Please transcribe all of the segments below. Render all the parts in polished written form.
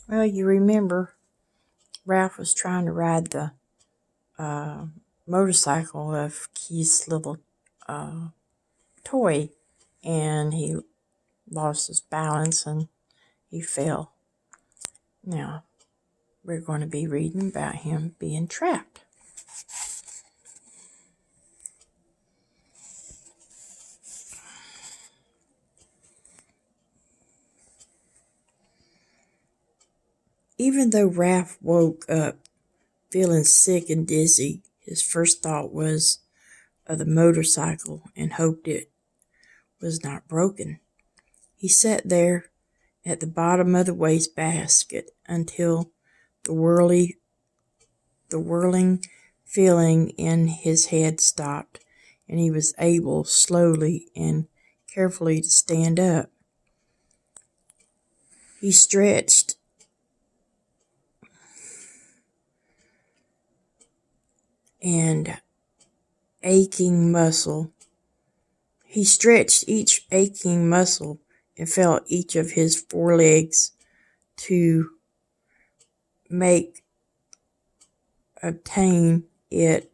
Well, you remember Ralph was trying to ride the motorcycle of Keith's little toy, and he lost his balance and he fell. Now, we're going to be reading about him being trapped. Even though Ralph woke up feeling sick and dizzy, his first thought was of the motorcycle and hoped it was not broken. He sat there at the bottom of the wastebasket until the whirling feeling in his head stopped, and he was able slowly and carefully to stand up. He stretched He stretched each aching muscle and felt each of his forelegs to obtain it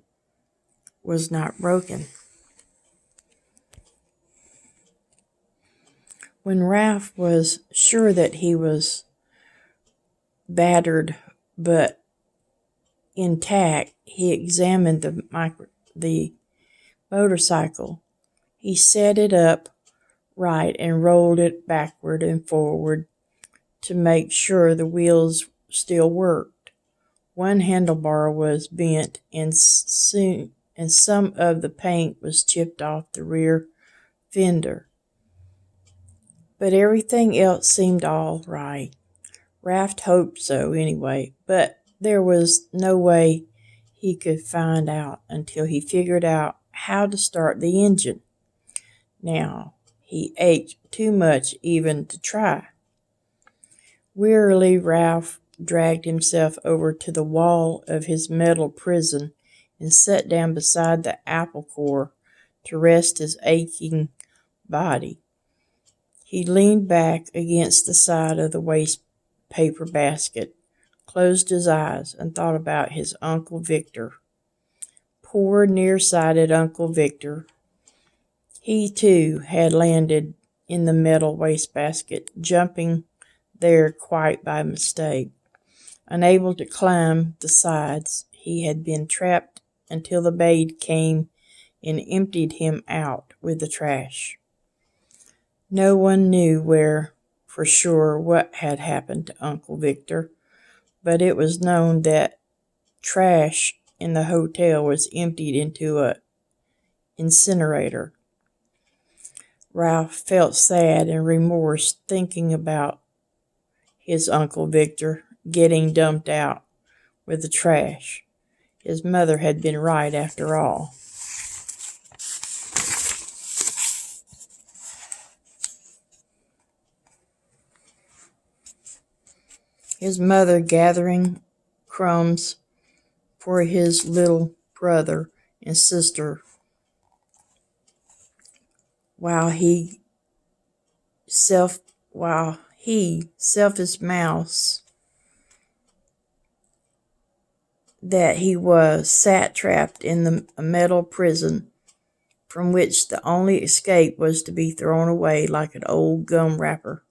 was not broken. When Ralph was sure that he was battered but intact, he examined the motorcycle. He set it up right and rolled it backward and forward to make sure the wheels still worked. One handlebar was bent and some of the paint was chipped off the rear fender. But everything else seemed all right. Ralph hoped so anyway, but there was no way he could find out until he figured out how to start the engine. Now, he ached too much even to try. Wearily, Ralph dragged himself over to the wall of his metal prison and sat down beside the apple core to rest his aching body. He leaned back against the side of the waste paper basket, closed his eyes, and thought about his Uncle Victor. Poor nearsighted Uncle Victor. He, too, had landed in the metal wastebasket, jumping there quite by mistake. Unable to climb the sides, he had been trapped until the maid came and emptied him out with the trash. No one knew for sure what had happened to Uncle Victor, but it was known that trash in the hotel was emptied into an incinerator. Ralph felt sad and remorse thinking about his Uncle Victor getting dumped out with the trash. His mother had been right after all. His mother gathering crumbs for his little brother and sister while he, selfish mouse that he was, sat trapped in a metal prison from which the only escape was to be thrown away like an old gum wrapper.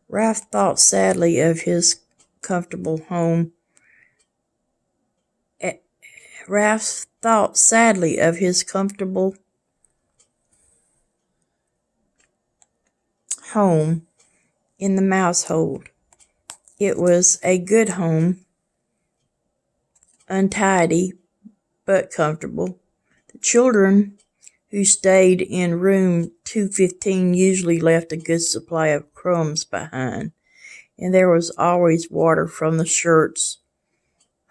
Ralph thought sadly of his comfortable home. Ralph thought sadly of his comfortable home in the mousehold. It was a good home, untidy but comfortable. The children who stayed in room 215 usually left a good supply of crumbs behind, and there was always water from the shirts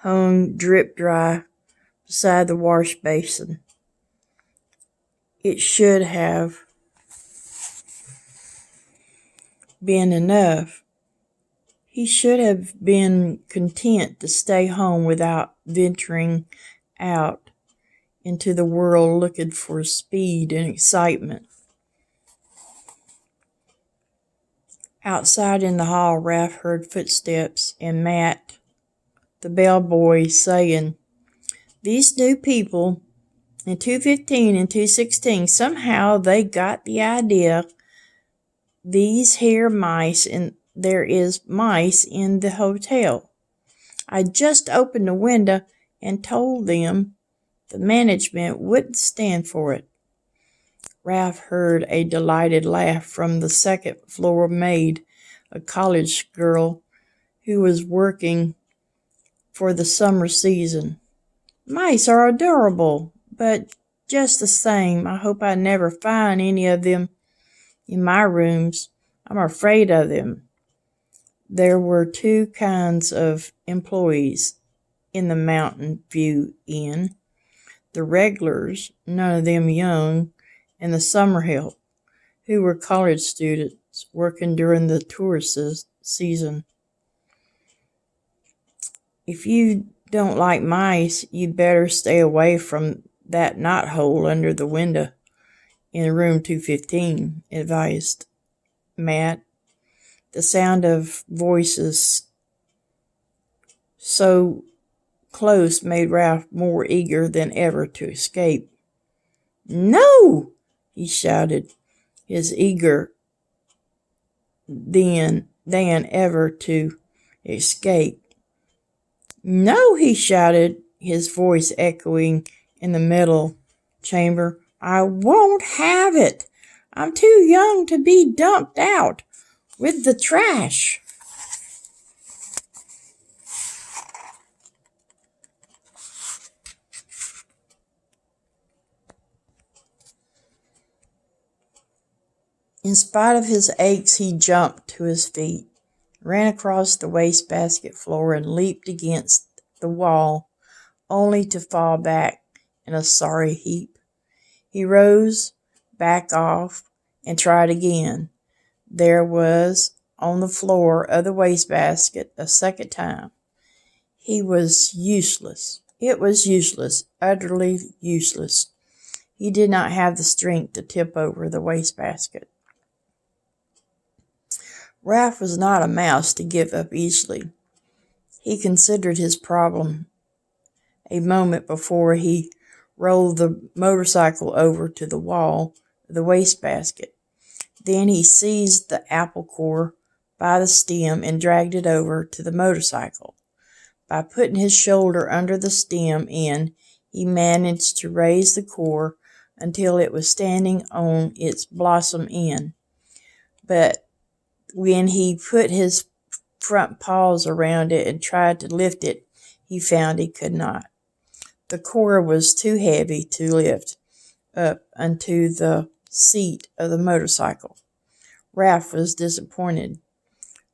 hung drip dry beside the wash basin. It should have been enough. He should have been content to stay home without venturing out into the world looking for speed and excitement. Outside in the hall, Ralph heard footsteps and Matt, the bellboy, saying, "These new people in 215 and 216, somehow they got the idea these here mice and there is mice in the hotel. I just opened the window and told them the management wouldn't stand for it." Ralph heard a delighted laugh from the second floor maid, a college girl who was working for the summer season. "Mice are adorable, but just the same, I hope I never find any of them in my rooms. I'm afraid of them." There were two kinds of employees in the Mountain View Inn: the regulars, none of them young, and the summer help, who were college students working during the tourist season. "If you don't like mice, you'd better stay away from that knothole under the window in room 215, advised Matt. The sound of voices so close made Ralph more eager than ever to escape. "No!" he shouted, his eager than ever to escape. "No!" he shouted, his voice echoing in the middle chamber. "I won't have it. I'm too young to be dumped out with the trash." In spite of his aches, he jumped to his feet, ran across the wastebasket floor, and leaped against the wall, only to fall back in a sorry heap. He rose, backed off, and tried again. There was on the floor of the wastebasket a second time. He was useless. It was useless, utterly useless. He did not have the strength to tip over the wastebasket. Ralph was not a mouse to give up easily. He considered his problem a moment before he rolled the motorcycle over to the wall of the wastebasket. Then he seized the apple core by the stem and dragged it over to the motorcycle. By putting his shoulder under the stem end, he managed to raise the core until it was standing on its blossom end. But when he put his front paws around it and tried to lift it, he found he could not. The core was too heavy to lift up onto the seat of the motorcycle. Ralph was disappointed,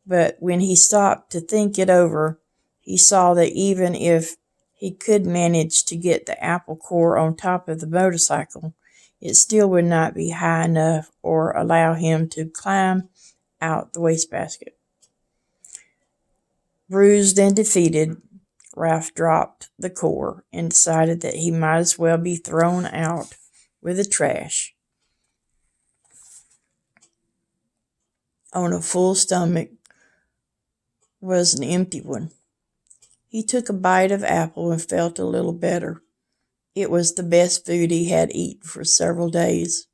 but when he stopped to think it over, he saw that even if he could manage to get the apple core on top of the motorcycle, it still would not be high enough or allow him to climb out the wastebasket. Bruised and defeated, Ralph dropped the core and decided that he might as well be thrown out with the trash. On a full stomach was an empty one. He took a bite of apple and felt a little better. It was the best food he had eaten for several days,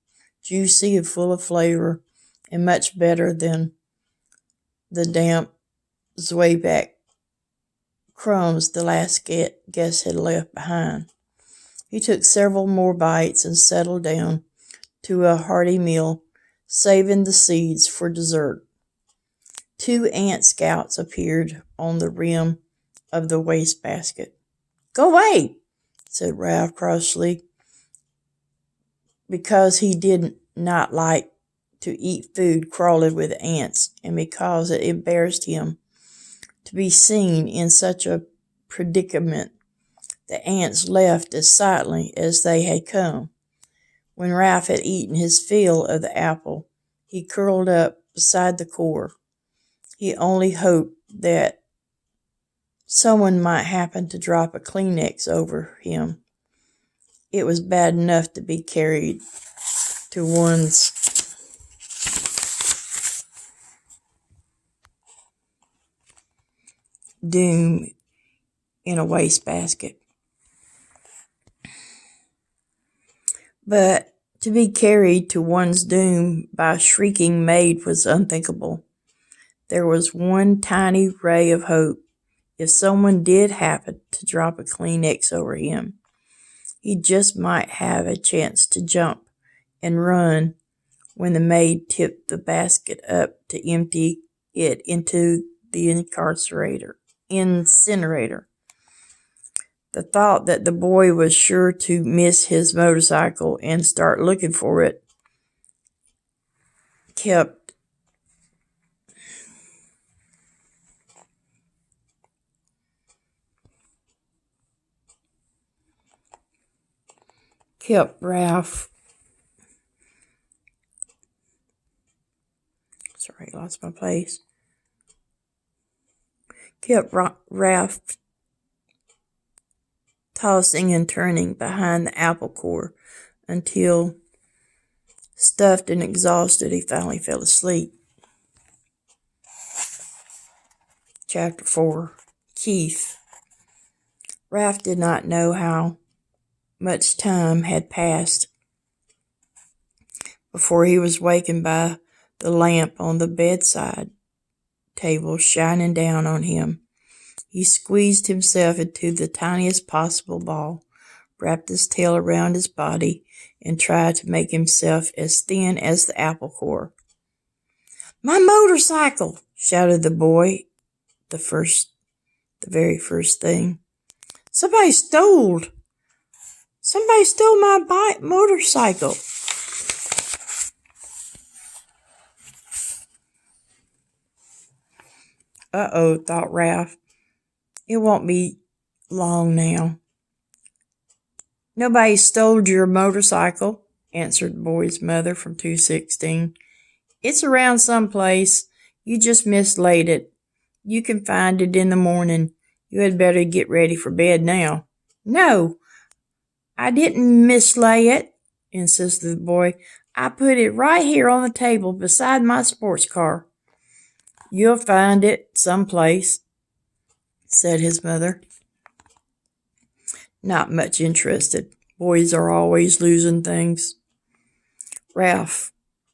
juicy and full of flavor, and much better than the damp zwieback crumbs the last guest had left behind. He took several more bites and settled down to a hearty meal, saving the seeds for dessert. 2 ant scouts appeared on the rim of the wastebasket. "Go away," said Ralph crossly, because he did not like to eat food crawling with ants, and because it embarrassed him to be seen in such a predicament. The ants left as silently as they had come. When Ralph had eaten his fill of the apple, he curled up beside the core. He only hoped that someone might happen to drop a Kleenex over him. It was bad enough to be carried to one's doom in a wastebasket. But to be carried to one's doom by a shrieking maid was unthinkable. There was one tiny ray of hope. If someone did happen to drop a Kleenex over him, he just might have a chance to jump and run when the maid tipped the basket up to empty it into the incinerator. The thought that the boy was sure to miss his motorcycle and start looking for it kept Ralph. Sorry, I lost my place. Kept Ralph tossing and turning behind the apple core until, stuffed and exhausted, he finally fell asleep. Chapter 4. Keith. Ralph did not know how much time had passed before he was wakened by the lamp on the bedside table shining down on him. He squeezed himself into the tiniest possible ball, wrapped his tail around his body, and tried to make himself as thin as the apple core. "My motorcycle!" shouted the boy, the very first thing. Somebody stole my motorcycle." Uh-oh, thought Ralph. It won't be long now. "Nobody stole your motorcycle," answered the boy's mother from 216. "It's around someplace. You just mislaid it. You can find it in the morning. You had better get ready for bed now." "No, I didn't mislay it," insisted the boy. "I put it right here on the table beside my sports car." "You'll find it someplace," said his mother, not much interested. Boys are always losing things. Ralph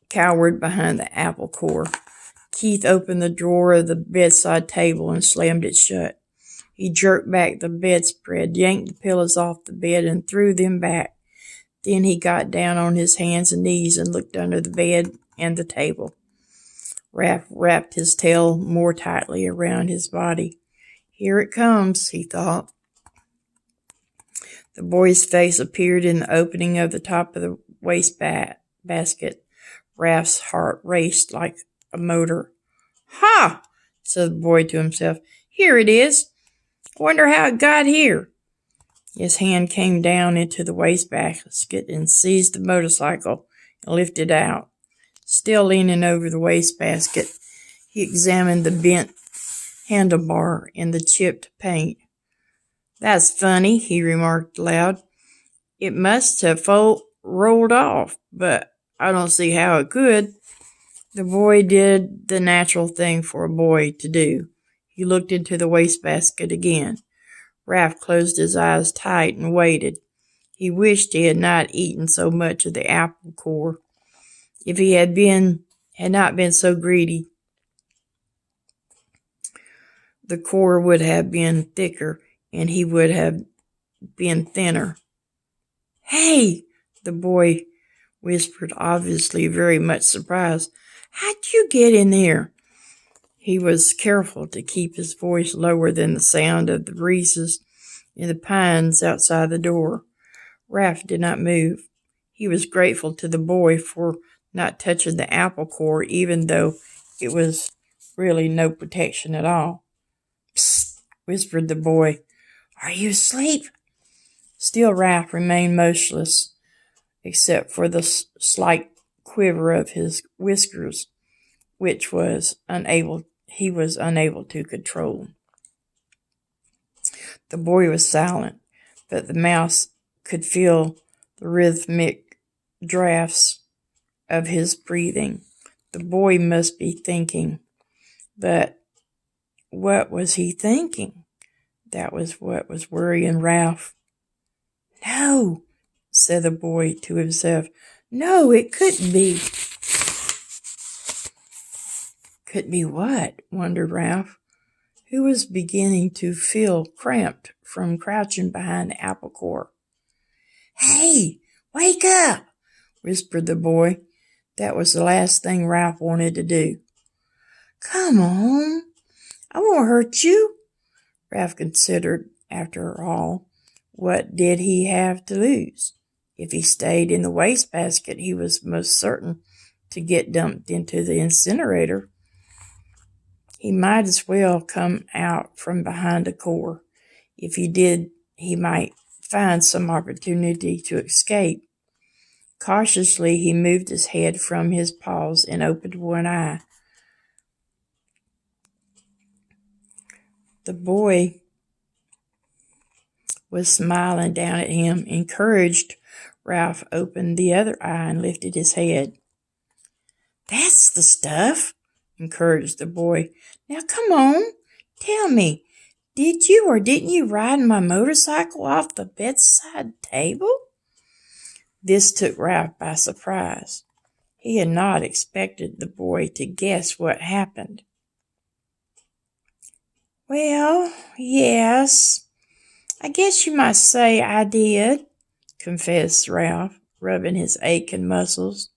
cowered behind the apple core. Keith opened the drawer of the bedside table and slammed it shut. He jerked back the bedspread, yanked the pillows off the bed, and threw them back. Then he got down on his hands and knees and looked under the bed and the table. Ralph wrapped his tail more tightly around his body. "Here it comes," he thought. The boy's face appeared in the opening of the top of the wastebasket. Ralph's heart raced like a motor. "Ha!" said the boy to himself. "Here it is. I wonder how it got here." His hand came down into the wastebasket and seized the motorcycle and lifted it out. Still leaning over the wastebasket, he examined the bent handlebar and the chipped paint. "That's funny," he remarked aloud. "It must have rolled off, but I don't see how it could." The boy did the natural thing for a boy to do. He looked into the wastebasket again. Ralph closed his eyes tight and waited. He wished he had not eaten so much of the apple core. If he had not been so greedy, the core would have been thicker and he would have been thinner. "Hey!" the boy whispered, obviously very much surprised. "How'd you get in there?" He was careful to keep his voice lower than the sound of the breezes in the pines outside the door. Ralph did not move. He was grateful to the boy for not touching the apple core, even though it was really no protection at all. "Psst," whispered the boy. "Are you asleep?" Still Ralph remained motionless, except for the slight quiver of his whiskers, which he was unable to control. The boy was silent, but the mouse could feel the rhythmic drafts of his breathing. The boy must be thinking, but what was he thinking? That was what was worrying Ralph. No, said the boy to himself. No, it couldn't be. Could be what? Wondered Ralph, who was beginning to feel cramped from crouching behind the apple core. Hey, wake up, whispered the boy. That was the last thing Ralph wanted to do. Come on, I won't hurt you. Ralph considered, after all, what did he have to lose? If he stayed in the wastebasket, he was most certain to get dumped into the incinerator. He might as well come out from behind a core. If he did, he might find some opportunity to escape. Cautiously, he moved his head from his paws and opened one eye. The boy was smiling down at him. Encouraged, Ralph opened the other eye and lifted his head. That's the stuff, encouraged the boy. Now come on, tell me, did you or didn't you ride my motorcycle off the bedside table? This took Ralph by surprise. He had not expected the boy to guess what happened. Well, yes, I guess you might say I did, confessed Ralph, rubbing his aching muscles.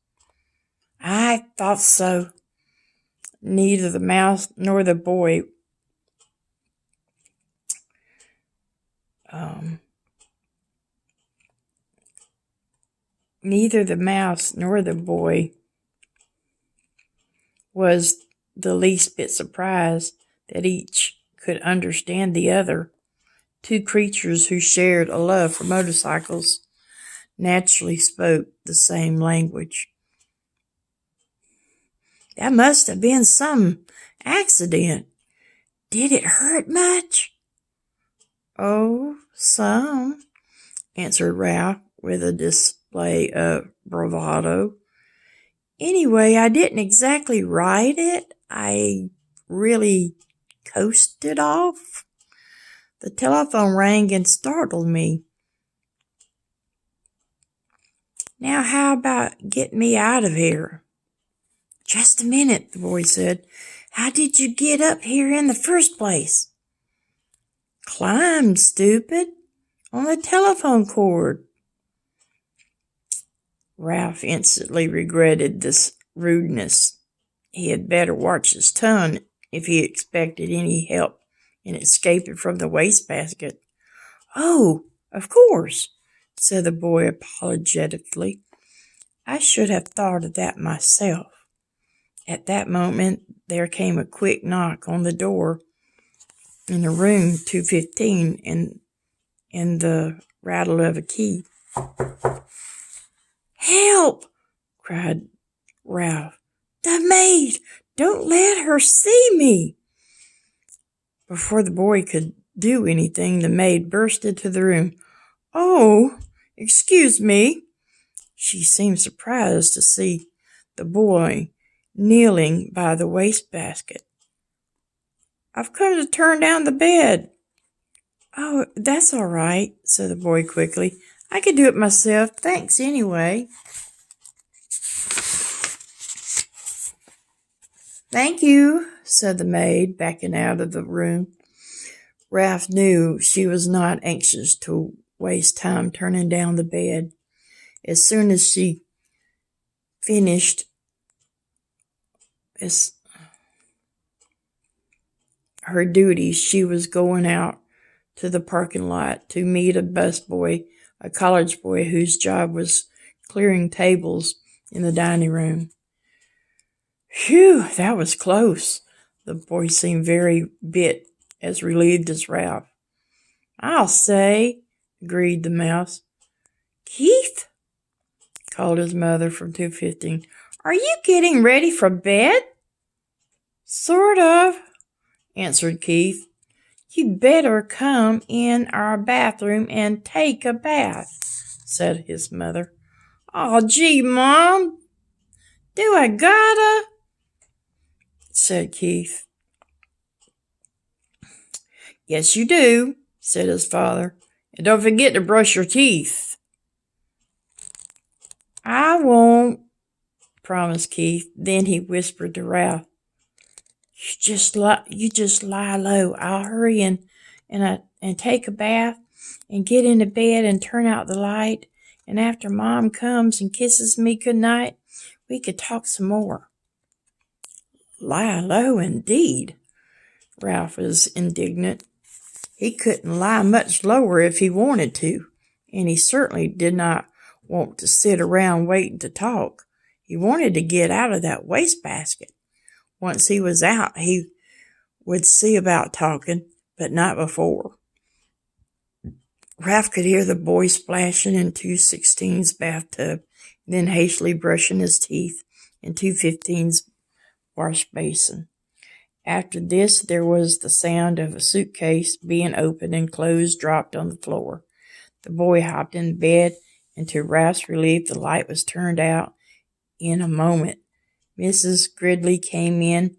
I thought so. Neither the mouse nor the boy was the least bit surprised that each could understand the other. Two creatures who shared a love for motorcycles naturally spoke the same language. That must have been some accident. Did it hurt much? Oh, some, answered Ralph with a display of bravado. Anyway, I didn't exactly ride it. I really coasted off. The telephone rang and startled me. Now how about getting me out of here? Just a minute, the boy said. How did you get up here in the first place? Climbed, stupid, on the telephone cord. Ralph instantly regretted this rudeness. He had better watch his tongue if he expected any help in escaping from the wastebasket. Oh, of course, said the boy apologetically. I should have thought of that myself. At that moment, there came a quick knock on the door in the room 215 and the rattle of a key. Help! Cried Ralph. The maid! Don't let her see me! Before the boy could do anything, the maid burst into the room. Oh, excuse me. She seemed surprised to see the boy kneeling by the wastebasket. I've come to turn down the bed. Oh, that's all right, said the boy quickly. I can do it myself. Thanks anyway. Thank you, said the maid, backing out of the room. Ralph knew she was not anxious to waste time turning down the bed. As soon as she finished her duties, she was going out to the parking lot to meet a busboy, a college boy whose job was clearing tables in the dining room. Phew, that was close. The boy seemed very bit as relieved as Ralph. I'll say, agreed the mouse. Keith, called his mother from 215. Are you getting ready for bed? Sort of, answered Keith. You'd better come in our bathroom and take a bath, said his mother. Oh, gee, Mom, do I gotta? Said Keith. Yes, you do, said his father. And don't forget to brush your teeth. I won't, promised Keith. Then he whispered to Ralph, You just lie low. I'll hurry and take a bath and get into bed and turn out the light. And after Mom comes and kisses me good night, we could talk some more. Lie low indeed. Ralph was indignant. He couldn't lie much lower if he wanted to, and he certainly did not want to sit around waiting to talk. He wanted to get out of that wastebasket. Once he was out, he would see about talking, but not before. Ralph could hear the boy splashing in 2:16's bathtub, then hastily brushing his teeth in 2:15's wash basin. After this, there was the sound of a suitcase being opened and clothes dropped on the floor. The boy hopped in bed, and to Ralph's relief, the light was turned out in a moment. Mrs. Gridley came in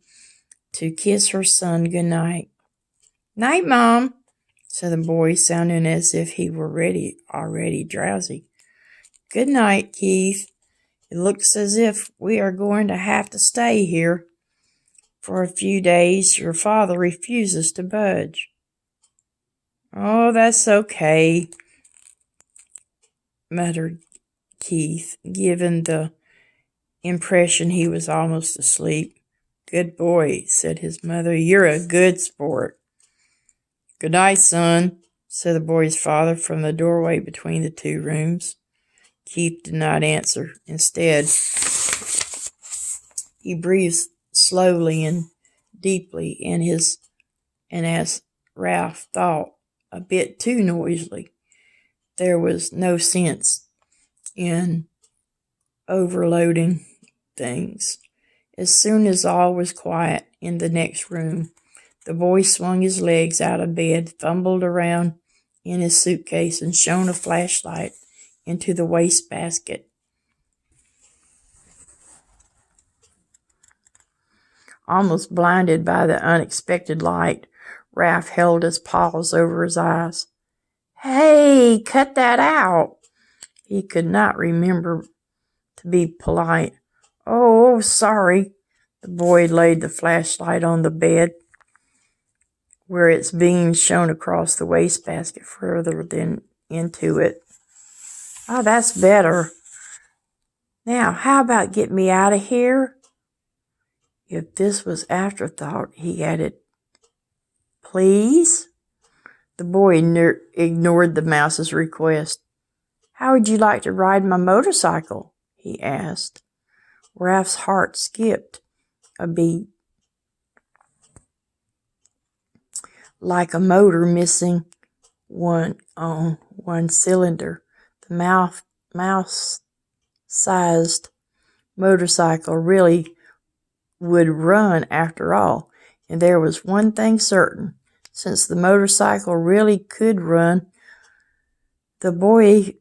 to kiss her son good night. Night, Mom, said the boy, sounding as if he were already drowsy. Good night, Keith. It looks as if we are going to have to stay here for a few days. Your father refuses to budge. Oh, that's okay, muttered Keith, given the impression he was almost asleep. Good boy, said his mother. You're a good sport. Good night, son, said the boy's father from the doorway between the two rooms. Keith did not answer. Instead, he breathed slowly and deeply, and as Ralph thought, a bit too noisily. There was no sense in overloading things. As soon as all was quiet in the next room, the boy swung his legs out of bed, fumbled around in his suitcase, and shone a flashlight into the wastebasket. Almost blinded by the unexpected light, Ralph held his paws over his eyes. Hey, cut that out! He could not remember to be polite. Oh, sorry. The boy laid the flashlight on the bed, where its beams shone across the wastebasket further than into it. Oh, that's better. Now, how about get me out of here? If this was afterthought, he added, Please? The boy ignored the mouse's request. How would you like to ride my motorcycle? He asked. Ralph's heart skipped a beat, like a motor missing one cylinder. The mouse-sized motorcycle really would run after all, and there was one thing certain. Since the motorcycle really could run, the boy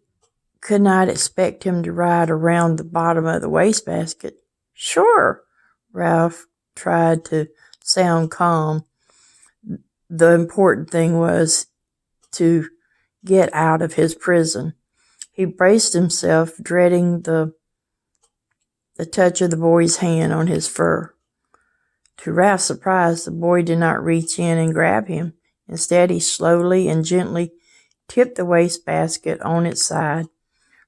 could not expect him to ride around the bottom of the wastebasket. Sure, Ralph tried to sound calm. The important thing was to get out of his prison. He braced himself, dreading the touch of the boy's hand on his fur. To Ralph's surprise, the boy did not reach in and grab him. Instead, he slowly and gently tipped the wastebasket on its side,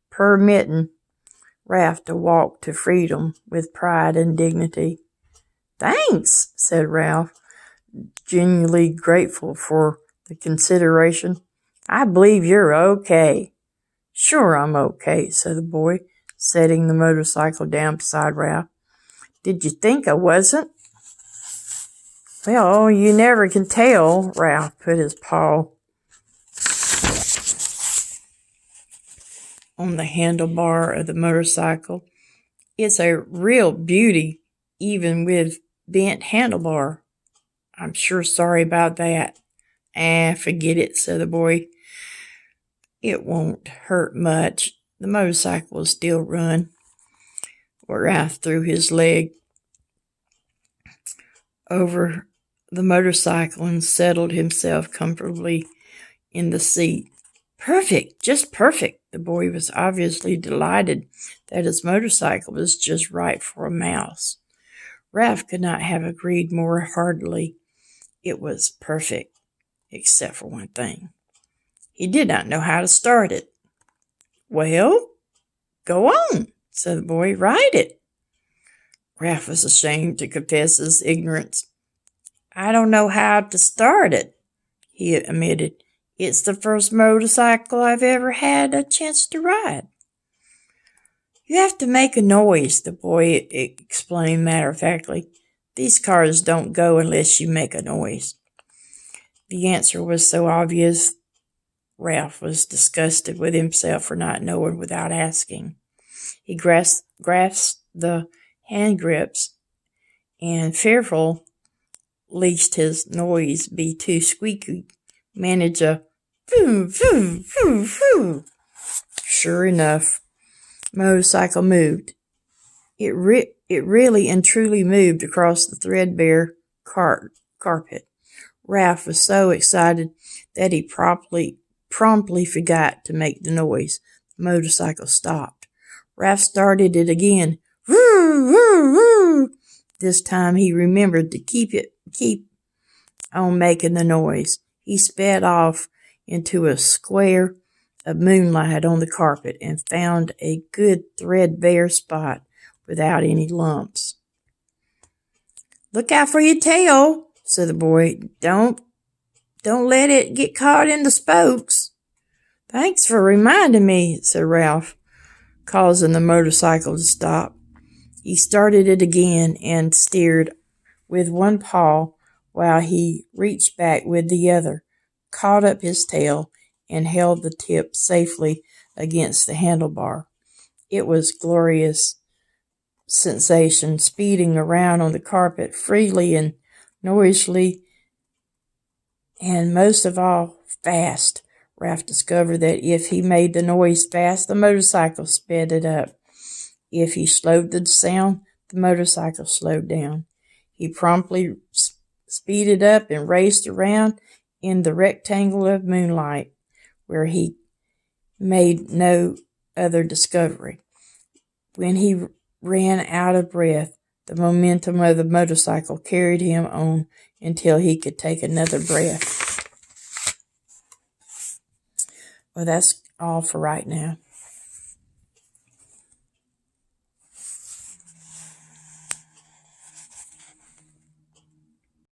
permitting Ralph to walk to freedom with pride and dignity. Thanks, said Ralph, genuinely grateful for the consideration. I believe you're okay. Sure, I'm okay, said the boy, setting the motorcycle down beside Ralph. Did you think I wasn't? Well, you never can tell. Ralph put his paw on the handlebar of the motorcycle. It's a real beauty, even with bent handlebar. I'm sure sorry about that. Forget it, said the boy. It won't hurt much. The motorcycle will still run. Ralph threw his leg over the motorcycle and settled himself comfortably in the seat. Perfect, just perfect. The boy was obviously delighted that his motorcycle was just right for a mouse. Ralph could not have agreed more heartily. It was perfect, except for one thing. He did not know how to start it. Well, go on, said the boy. Ride it. Ralph was ashamed to confess his ignorance. I don't know how to start it, he admitted. It's the first motorcycle I've ever had a chance to ride. You have to make a noise, the boy explained matter-of-factly. These cars don't go unless you make a noise. The answer was so obvious, Ralph was disgusted with himself for not knowing without asking. He grasped the hand grips, and fearful lest his noise be too squeaky, managed a foo, foo, foo, foo. Sure enough, the motorcycle moved. It really and truly moved across the threadbare carpet. Ralph was so excited that he promptly forgot to make the noise. The motorcycle stopped. Ralph started it again. Woo, woo, woo. This time he remembered to keep on making the noise. He sped off into a square of moonlight on the carpet and found a good threadbare spot without any lumps. Look out for your tail, said the boy. Don't let it get caught in the spokes. Thanks for reminding me, said Ralph, causing the motorcycle to stop. He started it again and steered with one paw while he reached back with the other, caught up his tail, and held the tip safely against the handlebar. It was glorious sensation, speeding around on the carpet freely and noisily, and most of all, fast. Ralph discovered that if he made the noise fast, the motorcycle sped it up. If he slowed the sound, the motorcycle slowed down. He promptly speeded up and raced around in the rectangle of moonlight, where he made no other discovery. When he ran out of breath, the momentum of the motorcycle carried him on until he could take another breath. Well, that's all for right now.